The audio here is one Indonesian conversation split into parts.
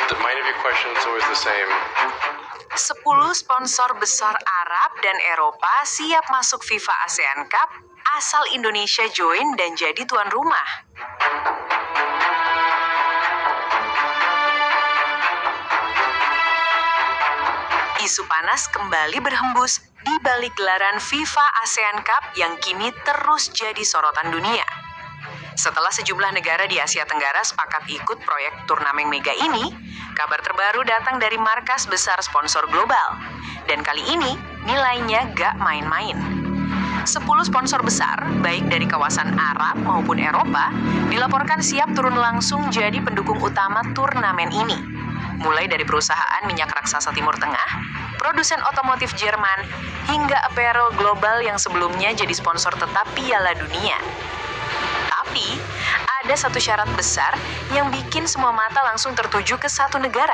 Mind if your question's always the same? 10 sponsor besar Arab dan Eropa siap masuk FIFA ASEAN Cup, asal Indonesia join dan jadi tuan rumah. Isu panas kembali berhembus di balik gelaran FIFA ASEAN Cup yang kini terus jadi sorotan dunia. Setelah sejumlah negara di Asia Tenggara sepakat ikut proyek turnamen mega ini, kabar terbaru datang dari markas besar sponsor global. Dan kali ini, nilainya gak main-main. 10 sponsor besar, baik dari kawasan Arab maupun Eropa, dilaporkan siap turun langsung jadi pendukung utama turnamen ini. Mulai dari perusahaan minyak raksasa Timur Tengah, produsen otomotif Jerman, hingga apparel global yang sebelumnya jadi sponsor tetap Piala Dunia. Tapi, ada satu syarat besar yang bikin semua mata langsung tertuju ke satu negara.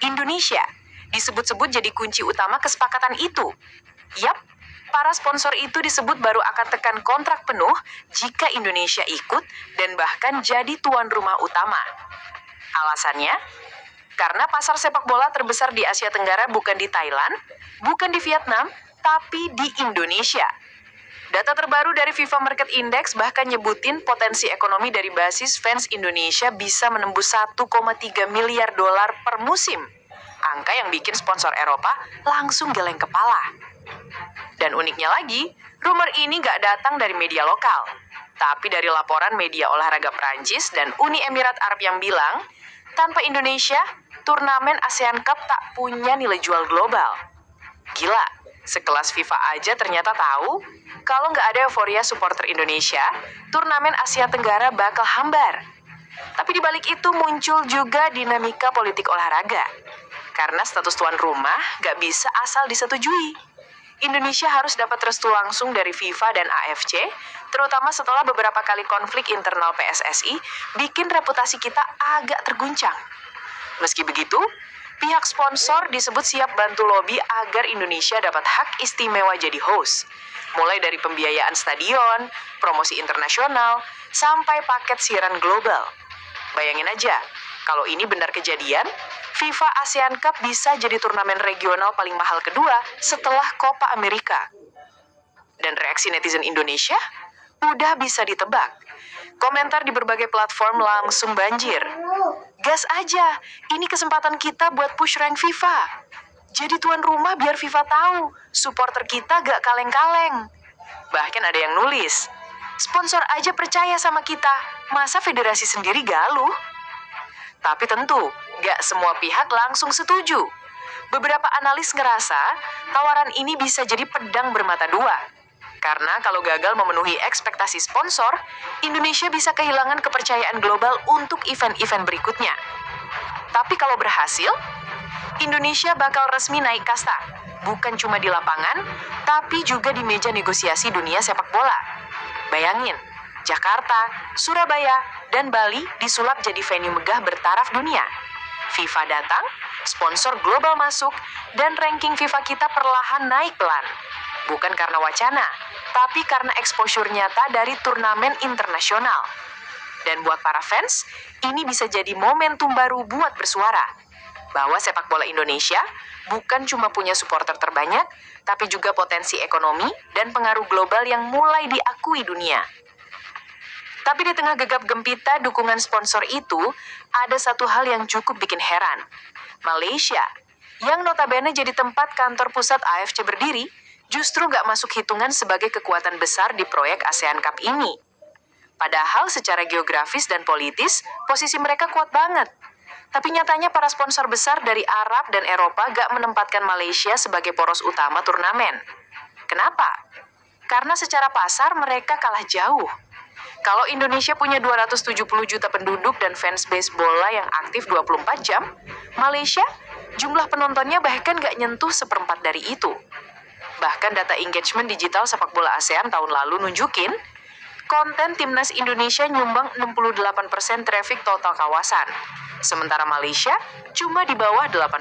Indonesia disebut-sebut jadi kunci utama kesepakatan itu. Yap, para sponsor itu disebut baru akan tekan kontrak penuh jika Indonesia ikut dan bahkan jadi tuan rumah utama. Alasannya? Karena pasar sepak bola terbesar di Asia Tenggara bukan di Thailand, bukan di Vietnam, tapi di Indonesia. Data terbaru dari FIFA Market Index bahkan nyebutin potensi ekonomi dari basis fans Indonesia bisa menembus 1,3 miliar dolar per musim. Angka yang bikin sponsor Eropa langsung geleng kepala. Dan uniknya lagi, rumor ini gak datang dari media lokal, tapi dari laporan media olahraga Prancis dan Uni Emirat Arab yang bilang, tanpa Indonesia, turnamen ASEAN Cup tak punya nilai jual global. Gila, sekelas FIFA aja ternyata tahu kalau nggak ada euforia supporter Indonesia, turnamen Asia Tenggara bakal hambar. Tapi di balik itu muncul juga dinamika politik olahraga. Karena status tuan rumah nggak bisa asal disetujui. Indonesia harus dapat restu langsung dari FIFA dan AFC, terutama setelah beberapa kali konflik internal PSSI bikin reputasi kita agak terguncang. Meski begitu, pihak sponsor disebut siap bantu lobi agar Indonesia dapat hak istimewa jadi host. Mulai dari pembiayaan stadion, promosi internasional, sampai paket siaran global. Bayangin aja, kalau ini benar kejadian, FIFA ASEAN Cup bisa jadi turnamen regional paling mahal kedua setelah Copa America. Dan reaksi netizen Indonesia udah bisa ditebak. Komentar di berbagai platform langsung banjir. Gas aja, ini kesempatan kita buat push rank FIFA. Jadi tuan rumah biar FIFA tahu, supporter kita gak kaleng-kaleng. Bahkan ada yang nulis, sponsor aja percaya sama kita, masa federasi sendiri galuh? Tapi tentu, gak semua pihak langsung setuju. Beberapa analis ngerasa, tawaran ini bisa jadi pedang bermata dua. Karena kalau gagal memenuhi ekspektasi sponsor, Indonesia bisa kehilangan kepercayaan global untuk event-event berikutnya. Tapi kalau berhasil, Indonesia bakal resmi naik kasta, bukan cuma di lapangan, tapi juga di meja negosiasi dunia sepak bola. Bayangin, Jakarta, Surabaya, dan Bali disulap jadi venue megah bertaraf dunia. FIFA datang, sponsor global masuk, dan ranking FIFA kita perlahan naik pelan. Bukan karena wacana, tapi karena exposure nyata dari turnamen internasional. Dan buat para fans, ini bisa jadi momentum baru buat bersuara. Bahwa sepak bola Indonesia bukan cuma punya supporter terbanyak, tapi juga potensi ekonomi dan pengaruh global yang mulai diakui dunia. Tapi di tengah gegap gempita dukungan sponsor itu, ada satu hal yang cukup bikin heran. Malaysia, yang notabene jadi tempat kantor pusat AFC berdiri, justru gak masuk hitungan sebagai kekuatan besar di proyek ASEAN Cup ini. Padahal secara geografis dan politis, posisi mereka kuat banget. Tapi nyatanya para sponsor besar dari Arab dan Eropa gak menempatkan Malaysia sebagai poros utama turnamen. Kenapa? Karena secara pasar mereka kalah jauh. Kalau Indonesia punya 270 juta penduduk dan fans base bola yang aktif 24 jam, Malaysia jumlah penontonnya bahkan gak nyentuh seperempat dari itu. Bahkan data engagement digital sepak bola ASEAN tahun lalu nunjukin, konten timnas Indonesia nyumbang 68% traffic total kawasan. Sementara Malaysia cuma di bawah 8%.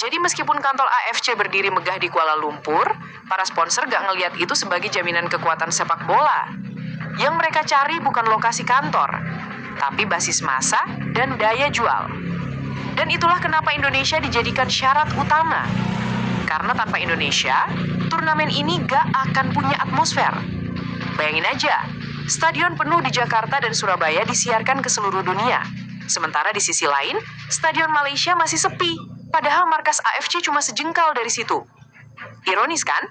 Jadi meskipun kantor AFC berdiri megah di Kuala Lumpur, para sponsor gak ngelihat itu sebagai jaminan kekuatan sepak bola. Yang mereka cari bukan lokasi kantor, tapi basis massa dan daya jual. Dan itulah kenapa Indonesia dijadikan syarat utama. Karena tanpa Indonesia, turnamen ini gak akan punya atmosfer. Bayangin aja, stadion penuh di Jakarta dan Surabaya disiarkan ke seluruh dunia. Sementara di sisi lain, stadion Malaysia masih sepi, padahal markas AFC cuma sejengkal dari situ. Ironis kan?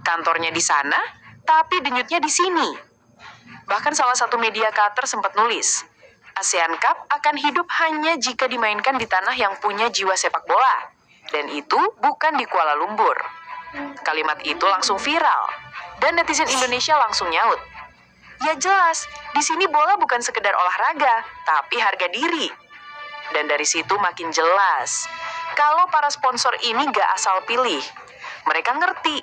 Kantornya di sana, tapi denyutnya di sini. Bahkan salah satu media Qatar sempat nulis, ASEAN Cup akan hidup hanya jika dimainkan di tanah yang punya jiwa sepak bola. Dan itu bukan di Kuala Lumpur. Kalimat itu langsung viral, dan netizen Indonesia langsung nyaut. Ya jelas, di sini bola bukan sekedar olahraga, tapi harga diri. Dan dari situ makin jelas, kalau para sponsor ini gak asal pilih. Mereka ngerti